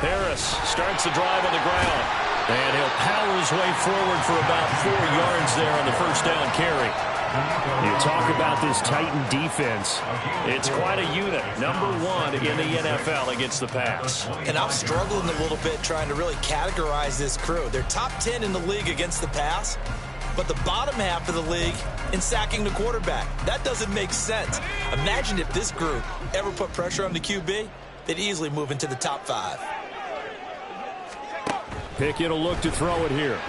Harris starts the drive on the ground. And he'll power his way forward for about 4 yards there on the first down carry. You talk about this Titan defense. It's quite a unit. Number 1 in the NFL against the pass. And I'm struggling a little bit trying to really categorize this crew. They're top 10 in the league against the pass, but the bottom half of the league in sacking the quarterback. That doesn't make sense. Imagine if this group ever put pressure on the QB, they'd easily move into the top 5. Pickett will look to throw it here.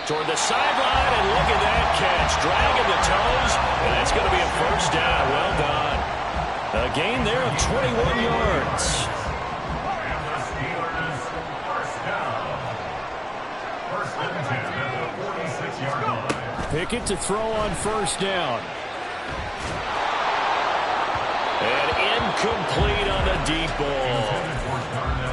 Toward the sideline, and look at that catch. Dragging the toes, and that's going to be a first down. Well done. A gain there of 21 yards. Pickett to throw on first down. And incomplete on the deep ball.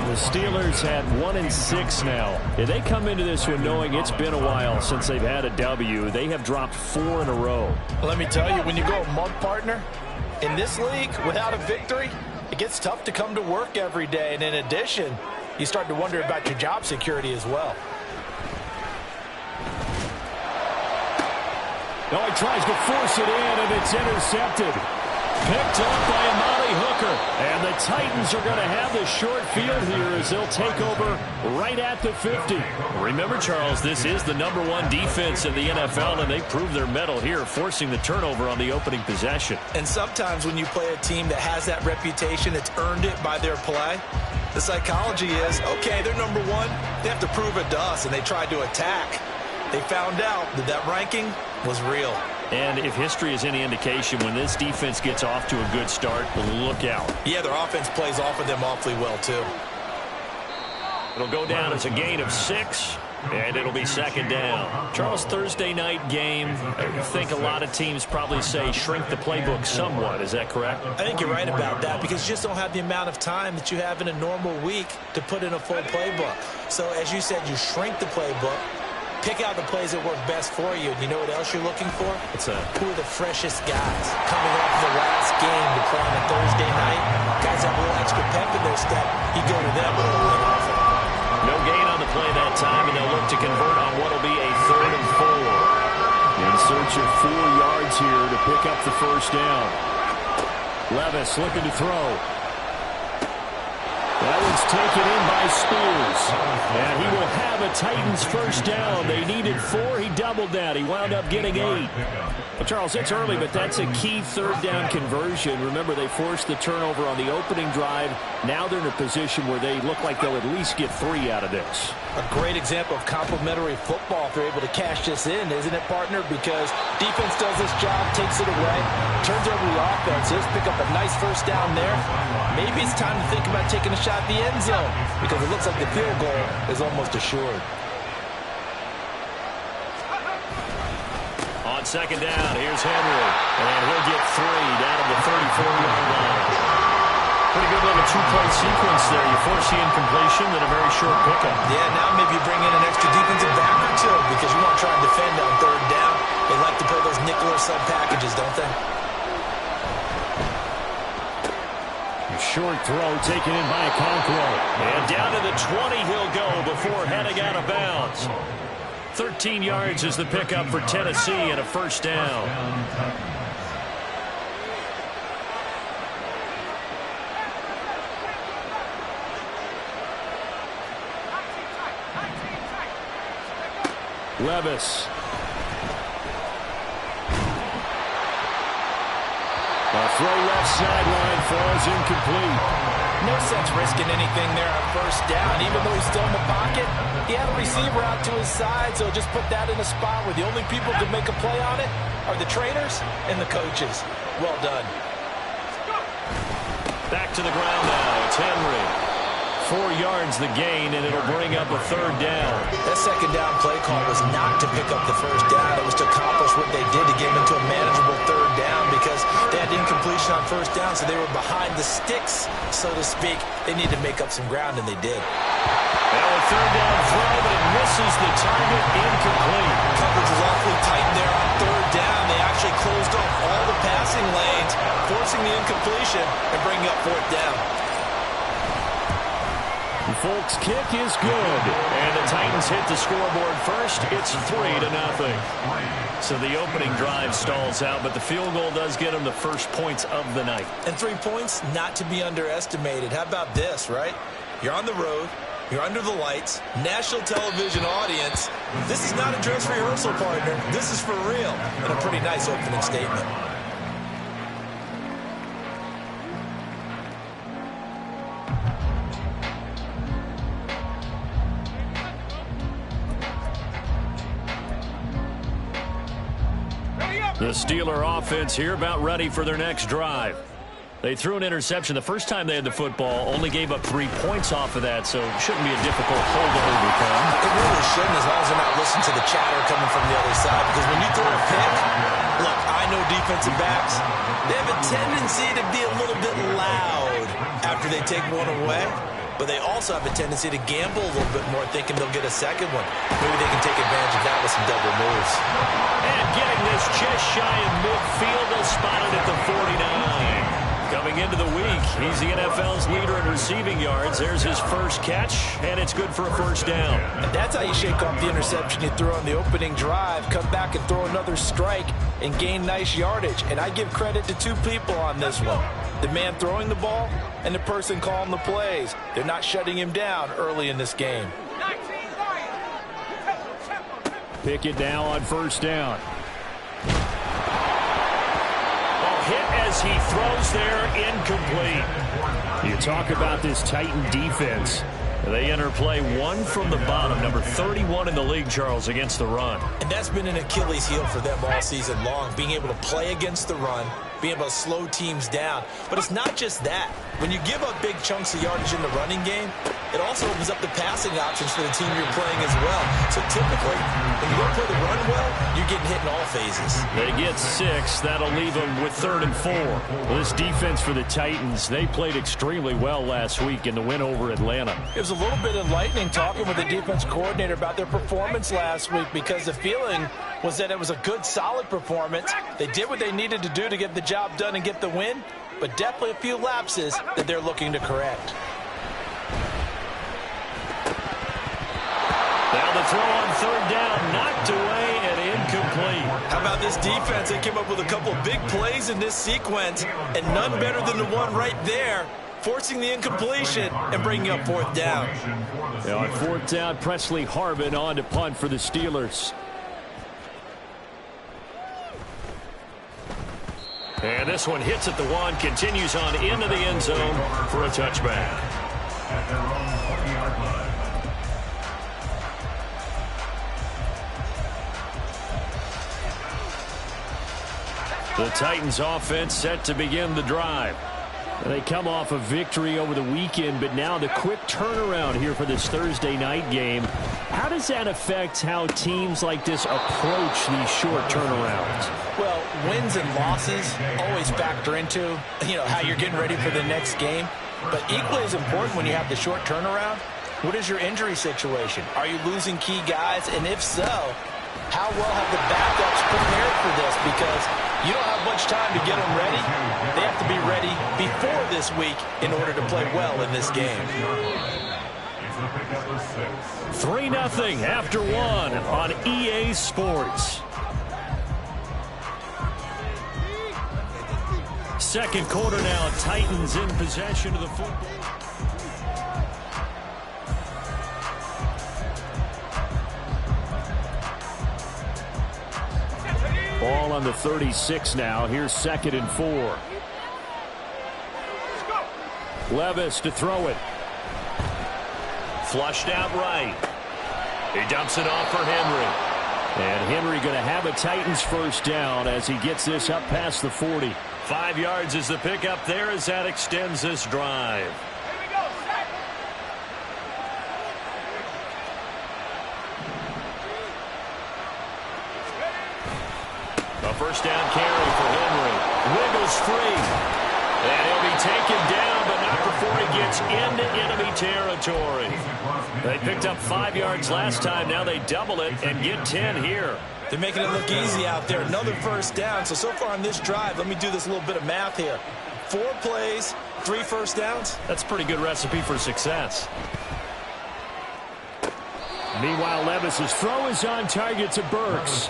The Steelers had 1-6 now. Yeah, they come into this one knowing it's been a while since they've had a W. They have dropped 4 in a row. Let me tell you, when you go a month partner, in this league, without a victory, it gets tough to come to work every day. And in addition, you start to wonder about your job security as well. Oh, he tries to force it in, and it's intercepted. Picked up by Amari Hooker. And the Titans are going to have the short field here as they'll take over right at the 50. Remember, Charles, this is the number 1 defense in the NFL, and they prove their mettle here, forcing the turnover on the opening possession. And sometimes when you play a team that has that reputation, that's earned it by their play, the psychology is, okay, they're number 1. They have to prove it to us, and they tried to attack. They found out that that ranking was real. And if history is any indication, when this defense gets off to a good start, look out. Yeah, their offense plays off of them awfully well, too. It'll go down as a gain of 6, and it'll be second down. Charles, Thursday night game, I think a lot of teams probably say shrink the playbook somewhat. Is that correct? I think you're right about that because you just don't have the amount of time that you have in a normal week to put in a full playbook. So, as you said, you shrink the playbook. Pick out the plays that work best for you. And you know what else you're looking for? Who are the freshest guys coming off the last game to play on a Thursday night? Guys have a little extra pep in their step. You go to them and they'll win often. No gain on the play that time, and they'll look to convert on what will be a 3rd and 4. In search of 4 yards here to pick up the first down. Levis looking to throw. That one's taken in by Spears. And he will have a Titans first down. They needed 4. He doubled that. He wound up getting 8. Well, Charles, it's early, but that's a key 3rd down conversion. Remember, they forced the turnover on the opening drive. Now they're in a position where they look like they'll at least get 3 out of this. A great example of complementary football if they're able to cash this in, isn't it, partner? Because defense does this job, takes it away, turns over the offense. Just pick up a nice first down there. Maybe it's time to think about taking a shot at the end zone because it looks like the field goal is almost assured. On second down, here's Henry. And he'll get 3 down to the 34-yard line. Pretty good little 2-play sequence there. You force the incompletion, then a very short pickup. Yeah, now maybe you bring in an extra defensive back or 2 because you want to try and defend on 3rd down. They like to play those nickel or sub packages, don't they? Short throw taken in by Okonkwo. And down to the 20 he'll go before heading out of bounds. 13 yards is the pickup for Tennessee and a first down. Levis. A throw left sideline falls incomplete. No sense risking anything there on first down. Even though he's still in the pocket, he had a receiver out to his side, so just put that in a spot where the only people who can make a play on it are the trainers and the coaches. Well done. Back to the ground now. It's Henry. 4 yards the gain, and it'll bring up a 3rd down. That second down play call was not to pick up the first down. It was to accomplish what they did to get him into a manageable 3rd down because they had incompletion on first down, so they were behind the sticks, so to speak. They needed to make up some ground, and they did. Now a 3rd down throw, but it misses the target, incomplete. Coverage was off incompletion and bring up 4th down. Folks' kick is good, and the Titans hit the scoreboard first. It's 3-0. So the opening drive stalls out, but the field goal does get them the first points of the night. And 3 points, not to be underestimated. How about this, right? You're on the road. You're under the lights. National television audience. This is not a dress rehearsal, partner. This is for real. And a pretty nice opening statement. The Steeler offense here about ready for their next drive. They threw an interception the first time they had the football, only gave up 3 points off of that, so it shouldn't be a difficult hole to overcome. It really shouldn't, as long as they're not listening to the chatter coming from the other side, because when you throw a pick, look, I know defensive backs, they have a tendency to be a little bit loud after they take one away, but they also have a tendency to gamble a little bit more, thinking they'll get a second one. Maybe they can take advantage of that with some double moves. And getting this just shy of midfield, they'll spot it at the 49. Coming into the week, he's the NFL's leader in receiving yards. There's his first catch, and it's good for a first down. And that's how you shake off the interception you threw on the opening drive, come back and throw another strike and gain nice yardage. And I give credit to 2 people on this one. The man throwing the ball and the person calling the plays. They're not shutting him down early in this game. Pickett now on first down. Hit as he throws there, incomplete. You talk about this Titan defense. They enter play 1 from the bottom, number 31 in the league, Charles, against the run. And that's been an Achilles heel for them all season long, being able to play against the run, being able to slow teams down. But it's not just that. When you give up big chunks of yardage in the running game, it also opens up the passing options for the team you're playing as well. So typically, when you don't play the run well, you're getting hit in all phases. They get 6. That'll leave them with 3rd and 4. Well, this defense for the Titans, they played extremely well last week in the win over Atlanta. It was a little bit enlightening talking with the defense coordinator about their performance last week, because the feeling was that it was a good, solid performance. They did what they needed to do to get the job done and get the win, but definitely a few lapses that they're looking to correct. Now the throw on 3rd down, knocked away and incomplete. How about this defense? They came up with a couple of big plays in this sequence, and none better than the one right there, forcing the incompletion and bringing up 4th down. Now on 4th down, Presley Harvin on to punt for the Steelers. And this one hits at the 1, continues on into the end zone for a touchback. The Titans offense set to begin the drive. They come off a victory over the weekend, but now the quick turnaround here for this Thursday night game. How does that affect how teams like this approach these short turnarounds? Well, wins and losses always factor into, how you're getting ready for the next game. But equally as important when you have the short turnaround, what is your injury situation? Are you losing key guys? And if so, how well have the backups prepared for this? Because you don't have much time to get them ready. They have to be ready before this week in order to play well in this game. 3-0 after 1 on EA Sports. Second quarter now, Titans in possession of the football. Ball on the 36 now. Here's 2nd and 4. Levis to throw it. Flushed out right. He dumps it off for Henry. And Henry going to have a Titans first down as he gets this up past the 40. 5 yards is the pickup there as that extends this drive. A first down carry for Henry. Wiggles free. And he'll be taken down, but not before he gets into enemy territory. They picked up 5 yards last time. Now they double it and get 10 here. They're making it look easy out there. Another first down. So far on this drive, let me do this little bit of math here. 4 plays, 3 first downs. That's a pretty good recipe for success. Meanwhile, Levis's throw is on target to Burks.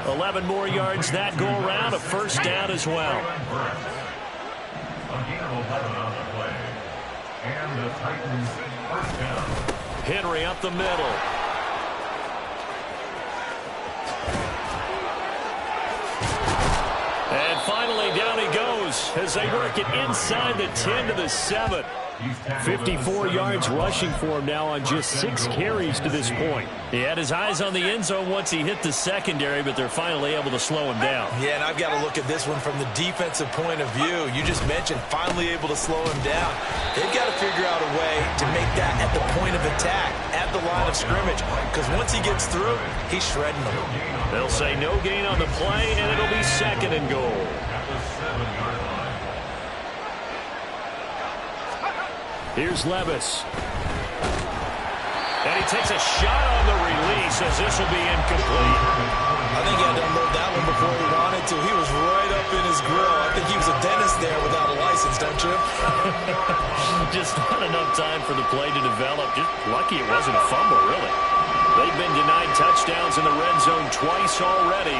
11 more yards that go around, a first down as well. Henry up the middle. And finally, down he goes as they work it inside the 10 to the 7. 54 yards rushing for him now on just 6 carries to this point. He had his eyes on the end zone once he hit the secondary, but they're finally able to slow him down. Yeah, and I've got to look at this one from the defensive point of view. You just mentioned finally able to slow him down. They've got to figure out a way to make that at the point of attack, at the line of scrimmage, because once he gets through, he's shredding them. They'll say no gain on the play, and it'll be 2nd and goal. Here's Levis. And he takes a shot on the release as this will be incomplete. I think he had to unload that one before he wanted to. He was right up in his grill. I think he was a dentist there without a license, don't you? Just not enough time for the play to develop. Just lucky it wasn't a fumble, really. They've been denied touchdowns in the red zone twice already.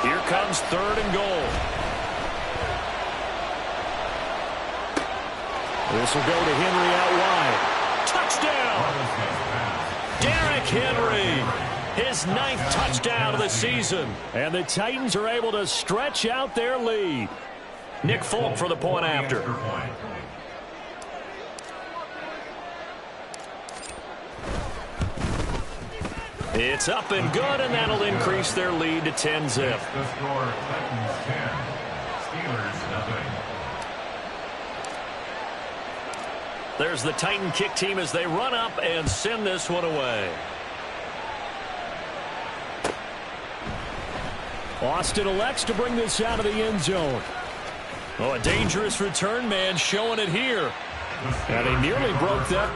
Here comes 3rd and goal. This will go to Henry out wide. Touchdown! Derrick Henry, his 9th touchdown of the season. And the Titans are able to stretch out their lead. Nick Folk for the point after. It's up and good, and that'll increase their lead to 10-zip. There's the Titan kick team as they run up and send this one away. Austin elects to bring this out of the end zone. Oh, a dangerous return man showing it here. And he nearly broke that.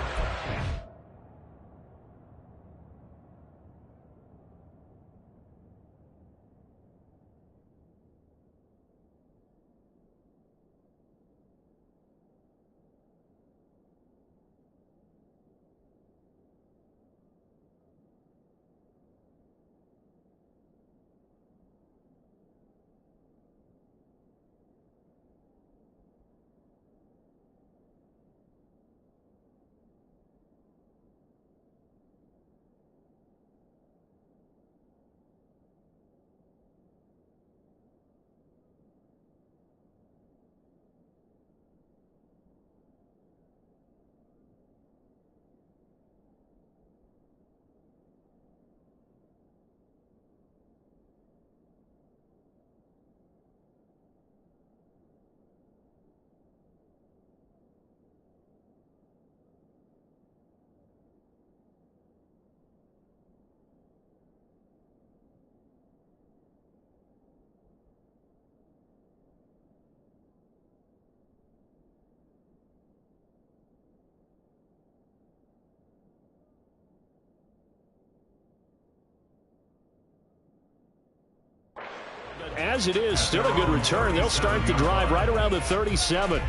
As it is, still a good return. They'll start the drive right around the 37.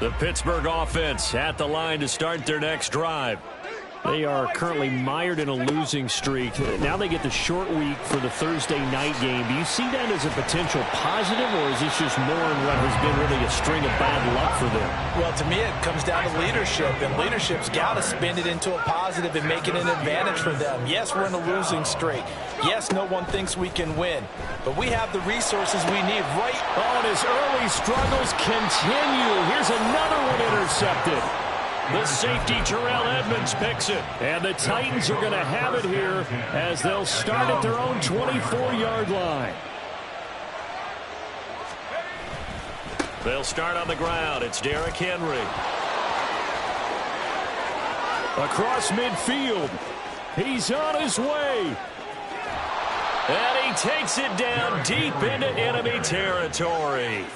The Pittsburgh offense at the line to start their next drive. They are currently mired in a losing streak. Now they get the short week for the Thursday night game. Do you see that as a potential positive, or is this just more in what has been really a string of bad luck for them? Well, to me, it comes down to leadership, and leadership's got to spin it into a positive and make it an advantage for them. Yes, we're in a losing streak. Yes, no one thinks we can win, but we have the resources we need right. Oh, and his early struggles continue. Here's another one intercepted. The safety, Terrell Edmonds, picks it. And the Titans are going to have it here as they'll start at their own 24-yard line. They'll start on the ground. It's Derrick Henry. Across midfield. He's on his way. And he takes it down deep into enemy territory.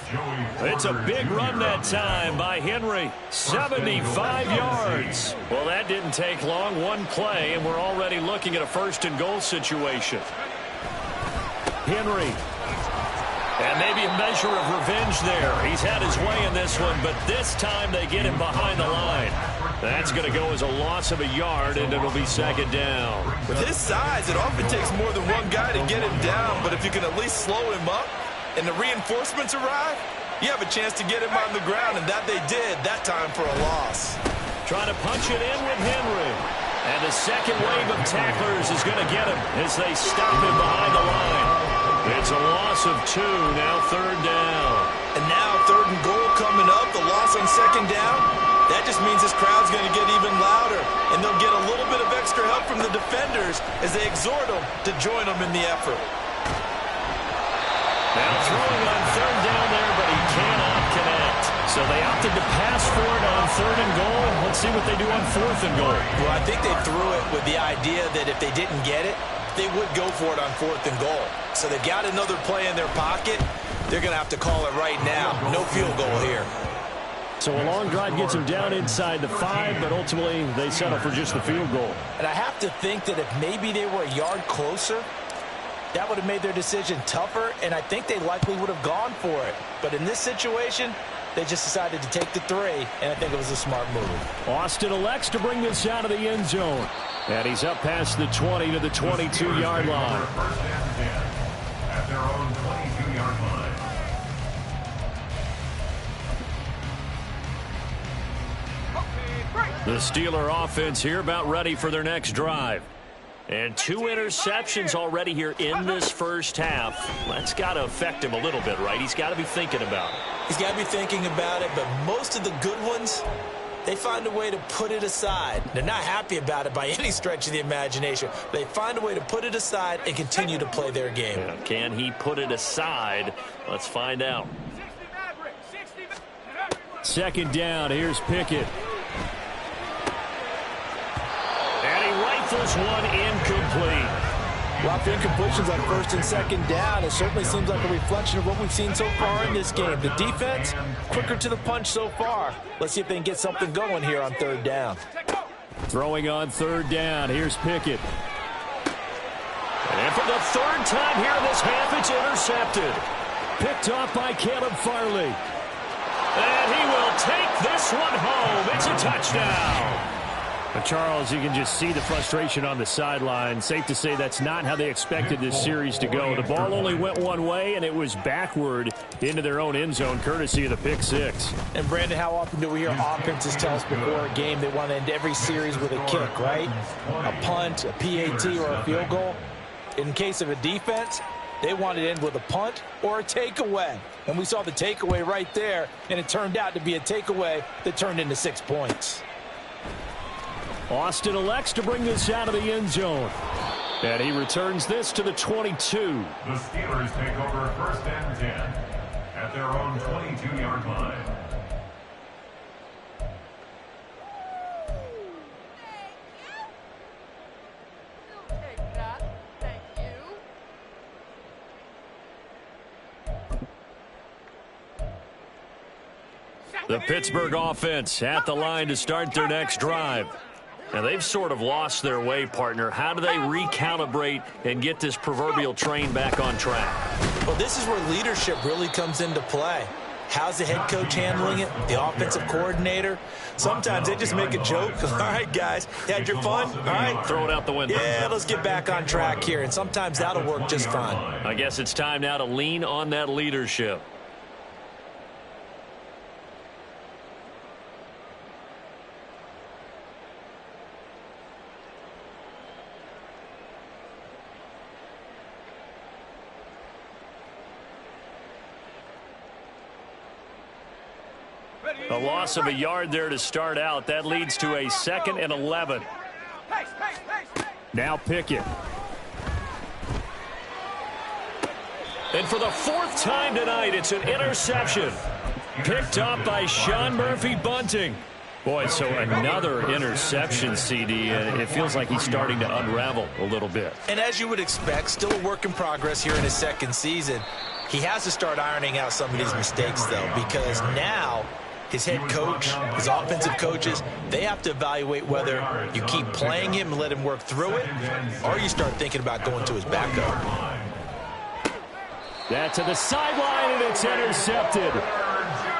It's a big run that time by Henry. 75 yards. Well, that didn't take long. One play, and we're already looking at a first-and-goal situation. Henry. And maybe a measure of revenge there. He's had his way in this one, but this time they get him behind the line. That's going to go as a loss of a yard, and it'll be second down. With his size, it often takes more than one guy to get him down, but if you can at least slow him up and the reinforcements arrive, you have a chance to get him on the ground, and that they did that time for a loss. Trying to punch it in with Henry. And the second wave of tacklers is going to get him as they stop him behind the line. It's a loss of 2, now third down. And now third and goal coming up, the loss on second down. That just means this crowd's going to get even louder, and they'll get a little bit of extra help from the defenders as they exhort them to join them in the effort. Now throwing on third down there, but he cannot connect. So they opted to pass for it on third and goal. Let's see what they do on fourth and goal. Well, I think they threw it with the idea that if they didn't get it, they would go for it on fourth and goal. So they've got another play in their pocket. They're going to have to call it right now. No field goal here. So a long drive gets them down inside the 5, but ultimately they settle for just the field goal. And I have to think that if maybe they were a yard closer, that would have made their decision tougher, and I think they likely would have gone for it. But in this situation, they just decided to take the 3, and I think it was a smart move. Austin elects to bring this out of the end zone. And he's up past the 20 to the 22-yard line. First and 10 at their own 22-yard line. The Steeler offense here about ready for their next drive. And 2 interceptions already here in this first half. That's got to affect him a little bit, right? He's got to be thinking about it. He's got to be thinking about it, but most of the good ones, they find a way to put it aside. They're not happy about it by any stretch of the imagination. They find a way to put it aside and continue to play their game. Yeah, can he put it aside? Let's find out. Second down, here's Pickett. And he rifles one incomplete. Lots of incompletions on first and second down. It certainly seems like a reflection of what we've seen so far in this game. The defense, quicker to the punch so far. Let's see if they can get something going here on third down. Throwing on third down, here's Pickett. And for the third time here in this half, it's intercepted. Picked off by Caleb Farley. And he will take this one home. It's a touchdown. But Charles, you can just see the frustration on the sideline. Safe to say that's not how they expected this series to go. The ball only went one way, and it was backward into their own end zone, courtesy of the pick 6. And, Brandon, how often do we hear offenses tell us before a game they want to end every series with a kick, right? A punt, a PAT, or a field goal. In case of a defense, they want to end with a punt or a takeaway. And we saw the takeaway right there, and it turned out to be a takeaway that turned into 6 points. Austin elects to bring this out of the end zone. And he returns this to the 22. The Steelers take over first and 10 at their own 22-yard line. The Pittsburgh offense at the line to start their next drive. Now, they've sort of lost their way, partner. How do they recalibrate and get this proverbial train back on track? Well, this is where leadership really comes into play. How's the head coach handling it? The offensive coordinator? Sometimes they just make a joke. All right, guys, you had your fun? All right. Throw it out the window. Yeah, let's get back on track here. And sometimes that'll work just fine. I guess it's time now to lean on that leadership. A loss of a yard there to start out. That leads to a 2nd and 11. Now Pickett. And for the 4th time tonight, it's an interception. Picked up by Sean Murphy-Bunting. Boy, so another interception, CD, and it feels like he's starting to unravel a little bit. And as you would expect, still a work in progress here in his second season. He has to start ironing out some of these mistakes, though, because now his head coach, his offensive coaches, they have to evaluate whether you keep playing him and let him work through it, or you start thinking about going to his backup. That to the sideline, and it's intercepted.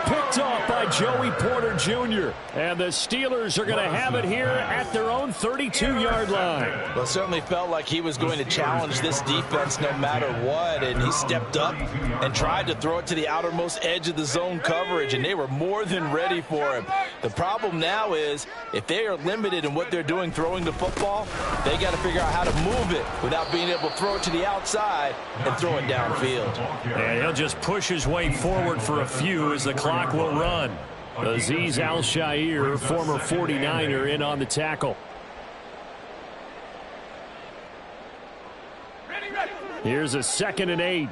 Picked off by Joey Porter Jr. And the Steelers are going to have it here at their own 32-yard line. Well, it certainly felt like he was going to challenge this defense no matter what, and he stepped up and tried to throw it to the outermost edge of the zone coverage, and they were more than ready for him. The problem now is if they are limited in what they're doing throwing the football, they got to figure out how to move it without being able to throw it to the outside and throw it downfield. And he'll just push his way forward for a few as the clock will run. Azeez Al-Shaair, former 49er, in on the tackle. Here's a 2nd and 8.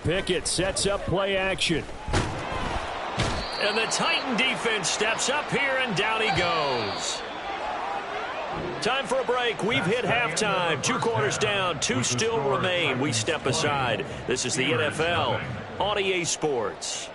Pickett sets up play action. And the Titan defense steps up here, and down he goes. Time for a break. We've hit halftime. 2 quarters down, 2 still remain. We step aside. This is the NFL on EA Sports.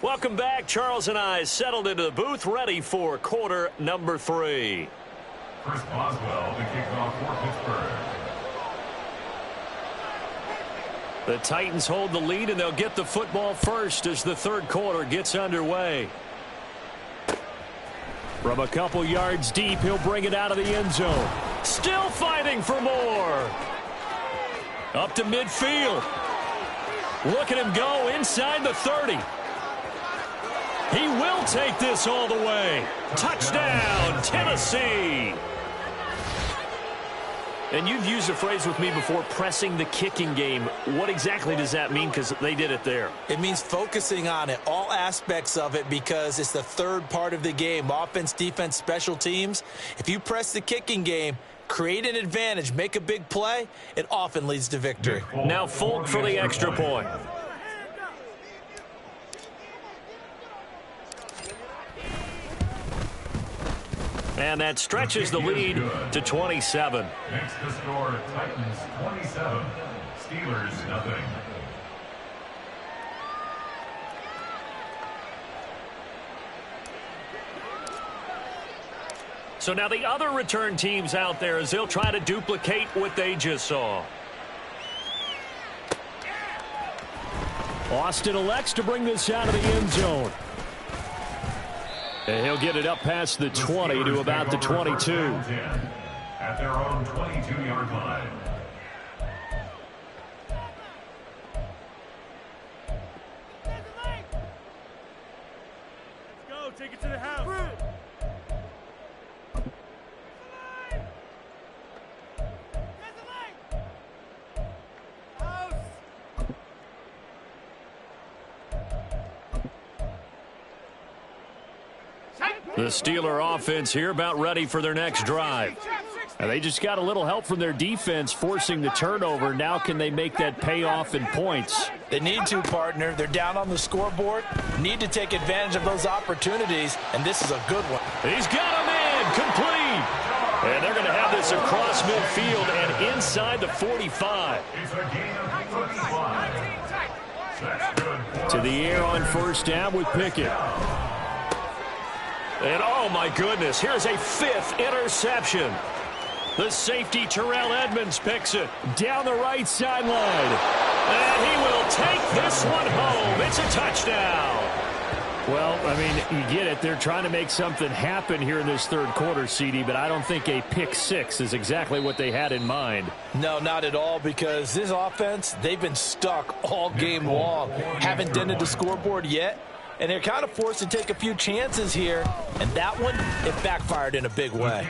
Welcome back. Charles and I settled into the booth, ready for quarter number 3. Chris Boswell to kick off for Pittsburgh. The Titans hold the lead, and they'll get the football first as the third quarter gets underway. From a couple yards deep, he'll bring it out of the end zone. Still fighting for more. Up to midfield. Look at him go inside the 30. He will take this all the way. Touchdown, Tennessee. And you've used a phrase with me before, pressing the kicking game. What exactly does that mean? Because they did it there. It means focusing on it, all aspects of it, because it's the third part of the game. Offense, defense, special teams. If you press the kicking game, create an advantage, make a big play, it often leads to victory. Now Folk for the extra point. And that stretches the lead to 27. Next to score, Titans 27, Steelers nothing. So now the other return teams out there as they'll try to duplicate what they just saw. Austin elects to bring this out of the end zone. And he'll get it up past the 20 to about the 22. At their own 22-yard line. Let's go, take it to the house. The Steeler offense here about ready for their next drive. And they just got a little help from their defense forcing the turnover. Now can they make that pay off in points? They need to, partner. They're down on the scoreboard. Need to take advantage of those opportunities, and this is a good one. He's got him in, complete. And they're going to have this across midfield and inside the 45. It's a gain of 35. That's good. To the air on first down with Pickett. And oh my goodness, here's a 5th interception. The safety Terrell Edmonds picks it down the right sideline. And he will take this one home. It's a touchdown. Well, I mean, you get it. They're trying to make something happen here in this third quarter, CD, but I don't think a pick 6 is exactly what they had in mind. No, not at all, because this offense, they've been stuck all game long. Haven't dented the scoreboard yet. And they're kind of forced to take a few chances here. And that one, it backfired in a big way.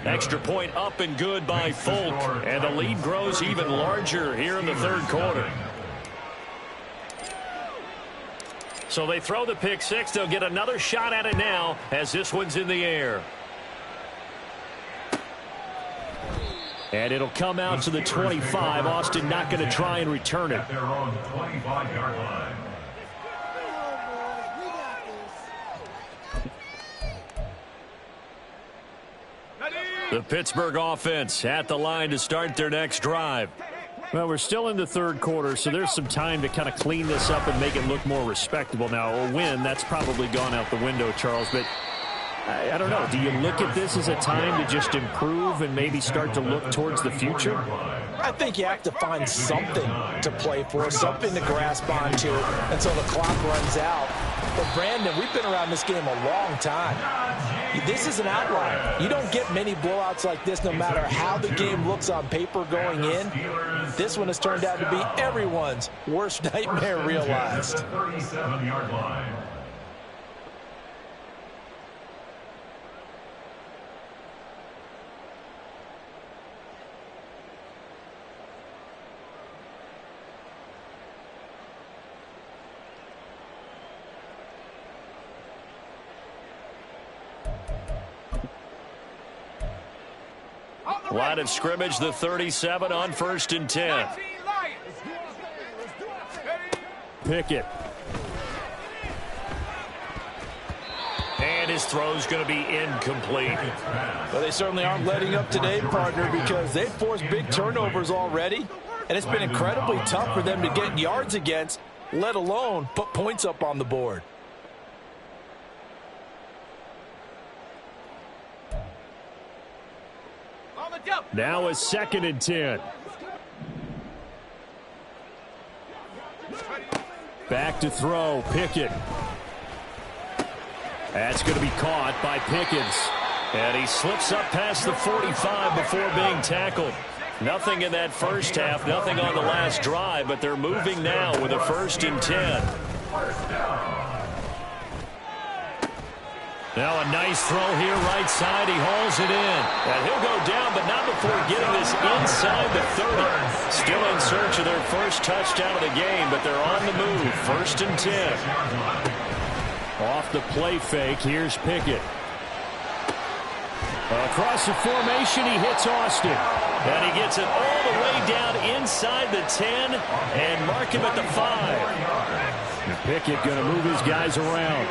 Extra point up and good by Folk. And the lead grows even larger here in the third quarter. So they throw the pick six. They'll get another shot at it now as this one's in the air. And it'll come out to the 25. Austin not going to try and return it. At their own 25-yard line. The Pittsburgh offense at the line to start their next drive. Well, we're still in the third quarter, so there's some time to kind of clean this up and make it look more respectable. Now, a win, that's probably gone out the window, Charles, but I don't know. Do you look at this as a time to just improve and maybe start to look towards the future? I think you have to find something to play for, something to grasp onto until the clock runs out. But, Brandon, we've been around this game a long time. This is an outlier. You don't get many blowouts like this no matter how the game looks on paper going in. This one has turned out to be everyone's worst nightmare realized. 37-yard line. Line of scrimmage, the 37 on 1st and 10. Pickett. And his throw's going to be incomplete. Well, they certainly aren't letting up today, partner, because they've forced big turnovers already. And it's been incredibly tough for them to get yards against, let alone put points up on the board. Now a 2nd and 10. Back to throw, Pickett. That's going to be caught by Pickens. And he slips up past the 45 before being tackled. Nothing in that first half, nothing on the last drive, but they're moving now with a 1st and 10. Now a nice throw here, right side. He hauls it in. And he'll go down, but not before getting this inside the 30. Still in search of their first touchdown of the game, but they're on the move. 1st and 10. Off the play fake, here's Pickett. Across the formation, he hits Austin. And he gets it all the way down inside the 10 and mark him at the 5. And Pickett going to move his guys around.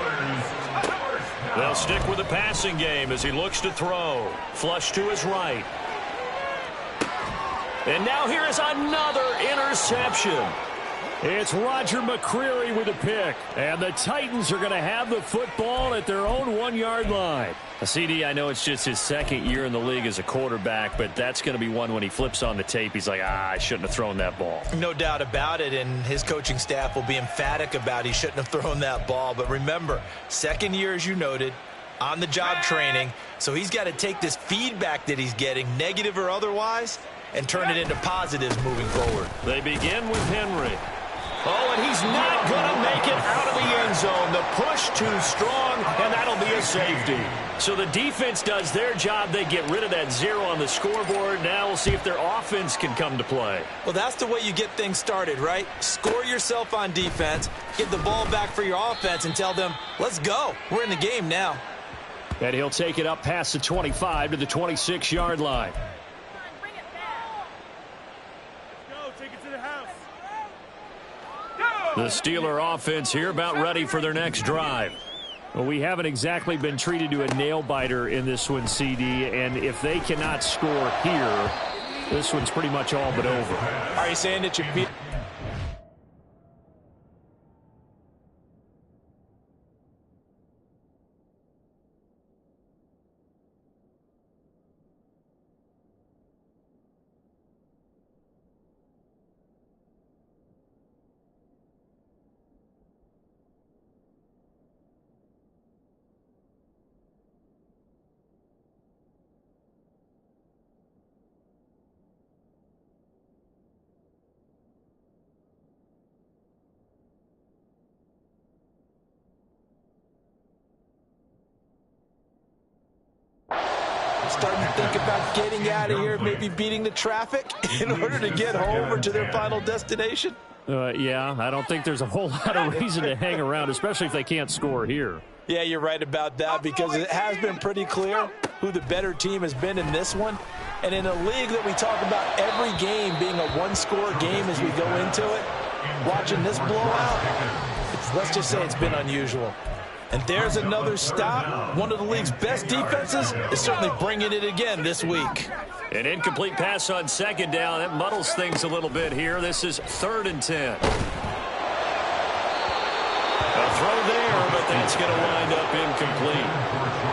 They'll stick with the passing game as he looks to throw. Flush to his right. And now here is another interception. It's Roger McCreary with a pick. And the Titans are going to have the football at their own 1-yard line. CD, I know it's just his 2nd year in the league as a quarterback, but that's going to be one when he flips on the tape. He's like, I shouldn't have thrown that ball. No doubt about it, and his coaching staff will be emphatic about he shouldn't have thrown that ball. But remember, 2nd year, as you noted, on-the-job training, so he's got to take this feedback that he's getting, negative or otherwise, and turn it into positives moving forward. They begin with Henry. Oh, and he's not going to make it out of the end zone. The push too strong, and that'll be a safety. So the defense does their job. They get rid of that 0 on the scoreboard. Now we'll see if their offense can come to play. Well, that's the way you get things started, right? Score yourself on defense, get the ball back for your offense, and tell them, let's go. We're in the game now. And he'll take it up past the 25 to the 26-yard line. The Steeler offense here about ready for their next drive. Well, we haven't exactly been treated to a nail-biter in this one, CD, and if they cannot score here, this one's pretty much all but over. Are you saying that you beat... starting to think about getting out of here, maybe beating the traffic in order to get home or to their final destination? Yeah, I don't think there's a whole lot of reason to hang around, especially if they can't score here. Yeah, you're right about that because it has been pretty clear who the better team has been in this one. And in a league that we talk about every game being a one-score game as we go into it, watching this blowout, let's just say it's been unusual. And there's another stop. One of the league's best defenses is certainly bringing it again this week. An incomplete pass on second down. That muddles things a little bit here. This is 3rd and 10. A throw there, but that's going to wind up incomplete.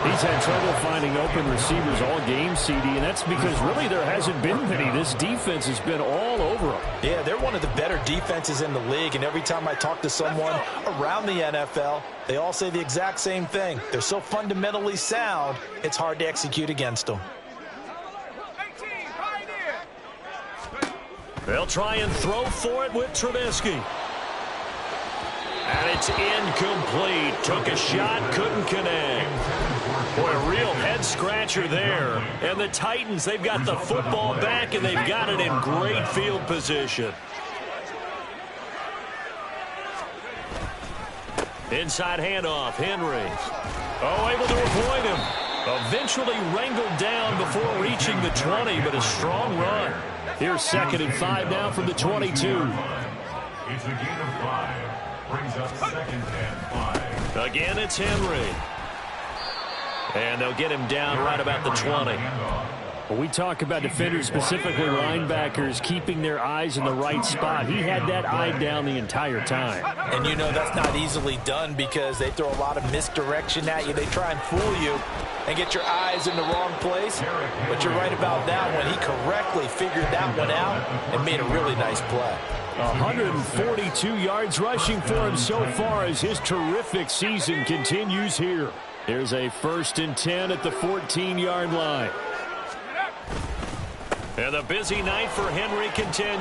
He's had trouble finding open receivers all game, CD, and that's because really there hasn't been many. This defense has been all over them. Yeah, they're one of the better defenses in the league, and every time I talk to someone around the NFL, they all say the exact same thing. They're so fundamentally sound, it's hard to execute against them. They'll try and throw for it with Trubisky. And it's incomplete. Took a shot, couldn't connect. Boy, a real head-scratcher there. And the Titans, they've got the football back, and they've got it in great field position. Inside handoff, Henry. Oh, able to avoid him. Eventually wrangled down before reaching the 20, but a strong run. Here's 2nd and 5 now from the 22. It's a gain of 5. Brings up 2nd and 5. Again, it's Henry. And they'll get him down right about the 20. When we talk about defenders, specifically linebackers, keeping their eyes in the right spot, he had that eye down the entire time. And you know that's not easily done because they throw a lot of misdirection at you. They try and fool you and get your eyes in the wrong place. But you're right about that one. He correctly figured that one out and made a really nice play. 142 yards rushing for him so far as his terrific season continues here. Here's a 1st and 10 at the 14-yard line. And the busy night for Henry continues.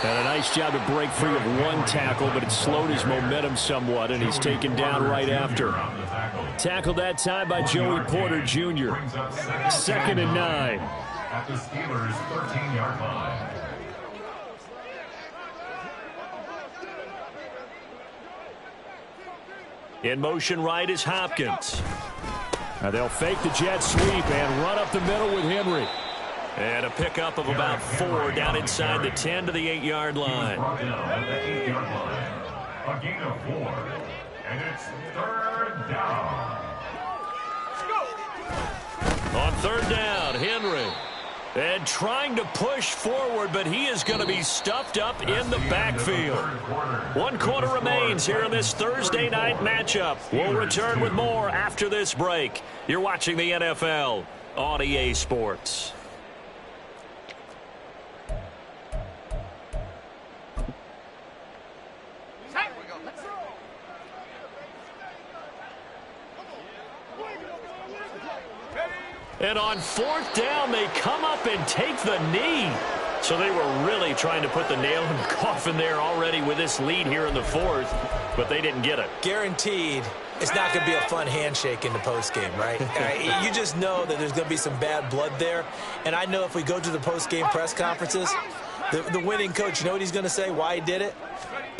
And a nice job to break free of one tackle, but it slowed his momentum somewhat, and he's taken down right after. Tackled that time by Joey Porter Jr. 2nd and 9. At the Steelers' 13-yard line. In motion right is Hopkins. Now they'll fake the jet sweep and run up the middle with Henry. And a pickup of about 4 down inside the 10 to the 8-yard line. Brought down at the 8-yard line. A gain of 4. And it's 3rd down. On 3rd down, Henry. And trying to push forward, but he is going to be stuffed up in the backfield. 1 quarter remains here in this Thursday night matchup. We'll return with more after this break. You're watching the NFL on EA Sports. And on 4th down, they come up and take the knee. So they were really trying to put the nail in the coffin there already with this lead here in the 4th, but they didn't get it. Guaranteed it's not going to be a fun handshake in the postgame, right? You just know that there's going to be some bad blood there. And I know if we go to the postgame press conferences, the winning coach, you know what he's going to say, why he did it?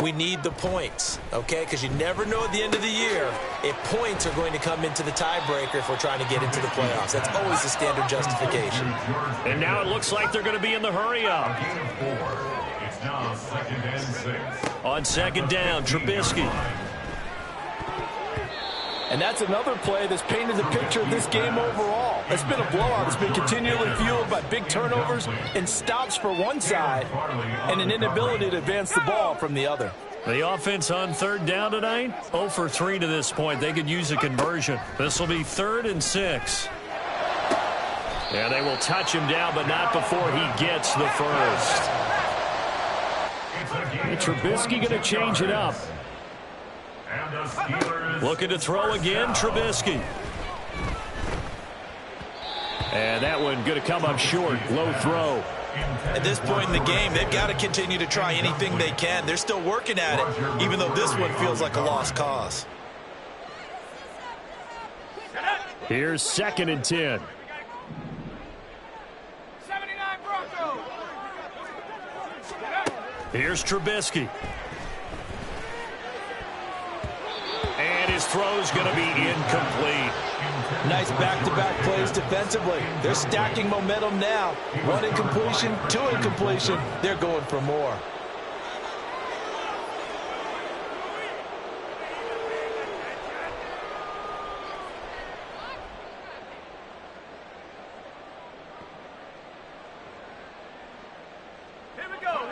We need the points, okay? Because you never know at the end of the year if points are going to come into the tiebreaker if we're trying to get into the playoffs. That's always the standard justification. And now it looks like they're going to be in the hurry-up. It's now 2nd and 6. On 2nd down, Trubisky. And that's another play that's painted the picture of this game overall. It's been a blowout. It's been continually fueled by big turnovers and stops for one side and an inability to advance the ball from the other. The offense on 3rd down tonight, 0 for 3 to this point. They could use a conversion. This will be 3rd and 6. And they will touch him down, but not before he gets the first. Trubisky going to change it up. And the Steelers Looking to throw again, Trubisky. And that one going to come up short. Low throw. At this point in the game, they've got to continue to try anything they can. They're still working at it, even though this one feels like a lost cause. Here's 2nd and 10. Here's Trubisky. And his throw's going to be incomplete. Nice back-to-back plays defensively. They're stacking momentum now. 1 incompletion, 2 incompletion. They're going for more.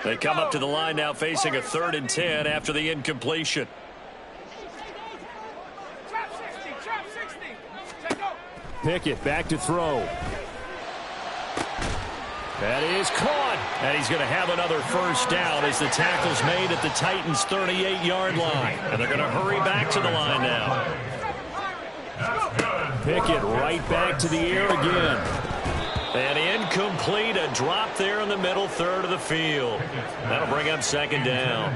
They come up to the line now facing a 3rd and 10 after the incompletion. Pickett back to throw. That is caught. And he's going to have another first down as the tackle's made at the Titans' 38-yard line. And they're going to hurry back to the line now. Pickett right back to the air again. And incomplete, a drop there in the middle third of the field. That'll bring up 2nd down.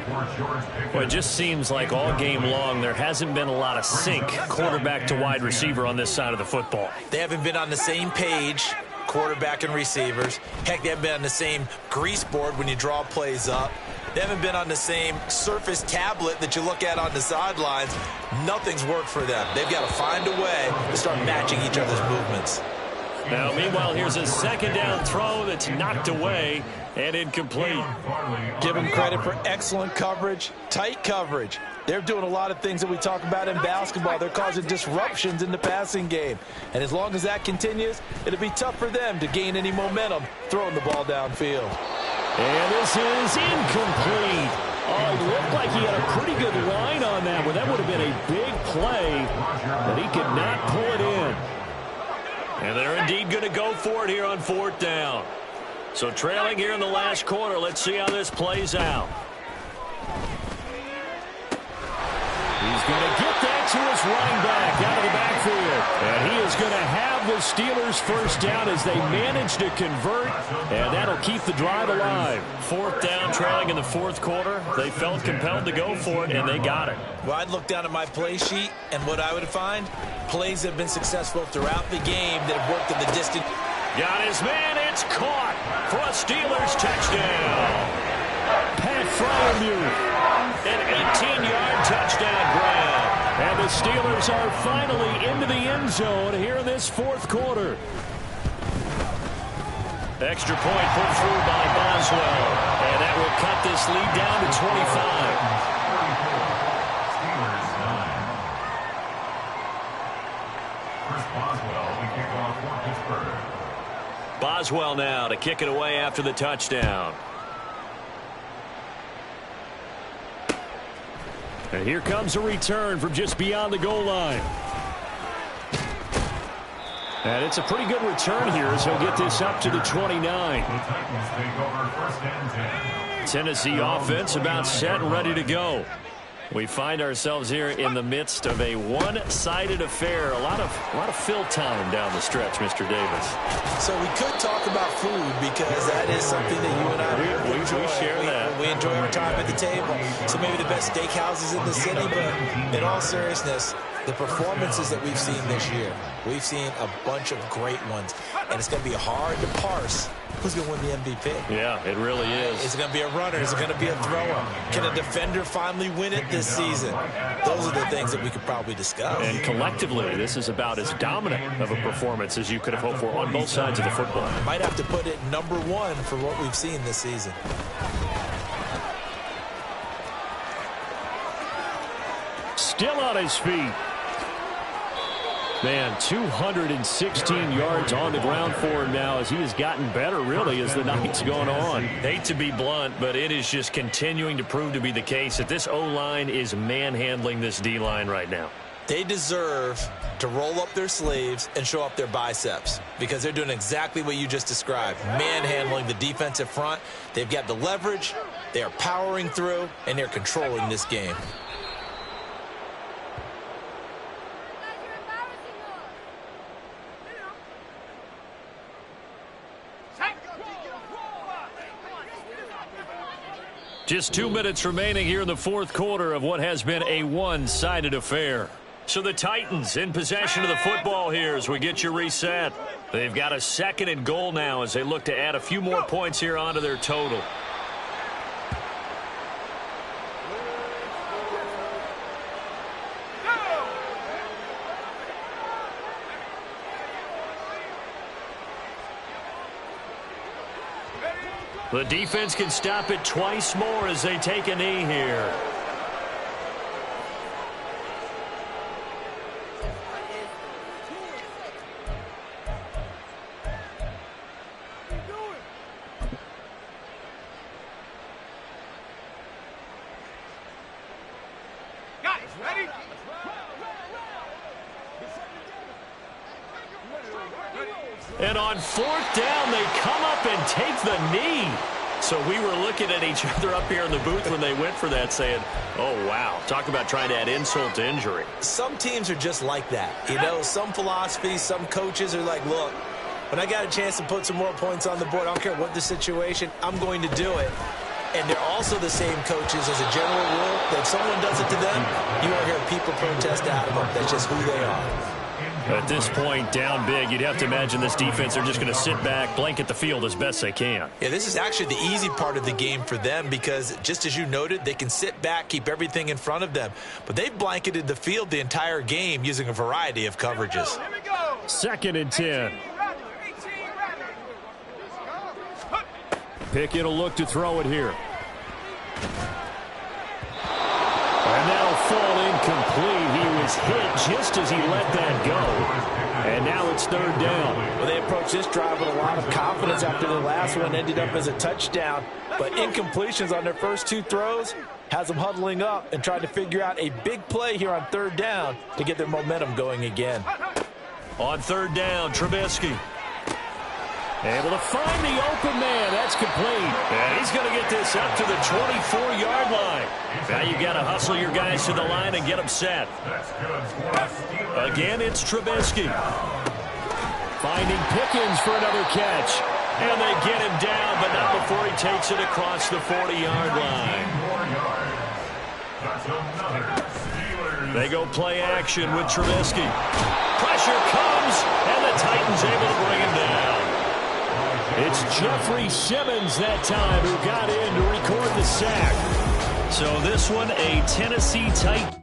Well, it just seems like all game long there hasn't been a lot of sync quarterback to wide receiver on this side of the football. They haven't been on the same page, quarterback and receivers. Heck, they haven't been on the same grease board when you draw plays up. They haven't been on the same Surface tablet that you look at on the sidelines. Nothing's worked for them. They've got to find a way to start matching each other's movements. Now, meanwhile, here's a 2nd down throw that's knocked away and incomplete. Give them credit for excellent coverage, tight coverage. They're doing a lot of things that we talk about in basketball. They're causing disruptions in the passing game. And as long as that continues, it'll be tough for them to gain any momentum throwing the ball downfield. And this is incomplete. Oh, it looked like he had a pretty good line on that one. That would have been a big play, but he could not pull it in. And they're indeed going to go for it here on 4th down. So trailing here in the last quarter. Let's see how this plays out. He's going to get that to his running back out of the backfield. And he is going to have the Steelers first down as they manage to convert. And that'll keep the drive alive. 4th down, trailing in the 4th quarter. They felt compelled to go for it, and they got it. Well, I'd look down at my play sheet, and what I would find, plays have been successful throughout the game that have worked in the distance. Got his man. It's caught for a Steelers touchdown. Pat Freiermuth. An 18-yard touchdown grab. And the Steelers are finally into the end zone here in this 4th quarter. Extra point put through by Boswell. And that will cut this lead down to 25. Boswell now to kick it away after the touchdown. And here comes a return from just beyond the goal line. And it's a pretty good return here as he'll get this up to the 29. Tennessee offense about set and ready to go. We find ourselves here in the midst of a one-sided affair. A lot of fill time down the stretch, Mr. Davis. So we could talk about food because that is something that you and I we share that. We enjoy our time at the table. So maybe the best steakhouses in the city, but in all seriousness, the performances that we've seen this year, we've seen a bunch of great ones, and it's going to be hard to parse who's going to win the MVP. Yeah, it really is. Is it going to be a runner? Is it going to be a thrower? Can a defender finally win it this season? Those are the things that we could probably discuss. And collectively, this is about as dominant of a performance as you could have hoped for on both sides of the football. Might have to put it number 1 for what we've seen this season. Still on his feet. Man, 216 yards on the ground for him now as he has gotten better, really, as the night's gone on. Hate to be blunt, but it is just continuing to prove to be the case that this O-line is manhandling this D-line right now. They deserve to roll up their sleeves and show up their biceps because they're doing exactly what you just described, manhandling the defensive front. They've got the leverage, they are powering through, and they're controlling this game. Just 2 minutes remaining here in the 4th quarter of what has been a one-sided affair. So the Titans in possession of the football here as we get you reset. They've got a 2nd and goal now as they look to add a few more points here onto their total. The defense can stop it twice more as they take a knee here. And on fourth down, they come up and take the knee. So we were looking at each other up here in the booth when they went for that saying, oh, wow, talk about trying to add insult to injury. Some teams are just like that. You know, some philosophies, some coaches are like, look, when I got a chance to put some more points on the board, I don't care what the situation, I'm going to do it. And they're also the same coaches as a general rule that if someone does it to them, you won't hear people protest out of them. That's just who they are. At this point, down big, you'd have to imagine this defense are just going to sit back, blanket the field as best they can. Yeah, this is actually the easy part of the game for them because, just as you noted, they can sit back, keep everything in front of them. But they've blanketed the field the entire game using a variety of coverages. 2nd and 10. Pickett will look to throw it here. And that'll fall incomplete. He was hit just as he let that go. And now it's 3rd down. Well, they approached this drive with a lot of confidence after the last one ended up as a touchdown. But incompletions on their first 2 throws has them huddling up and trying to figure out a big play here on 3rd down to get their momentum going again. On 3rd down, Trubisky. Able to find the open man. That's complete. And he's going to get this up to the 24-yard line. Now you've got to hustle your guys to the line and get them set. Again, it's Trubisky. Finding Pickens for another catch. And they get him down, but not before he takes it across the 40-yard line. They go play action with Trubisky. Pressure comes, and the Titans able to bring him down. It's Jeffrey Simmons that time who got in to record the sack. So this one, a Tennessee Titan.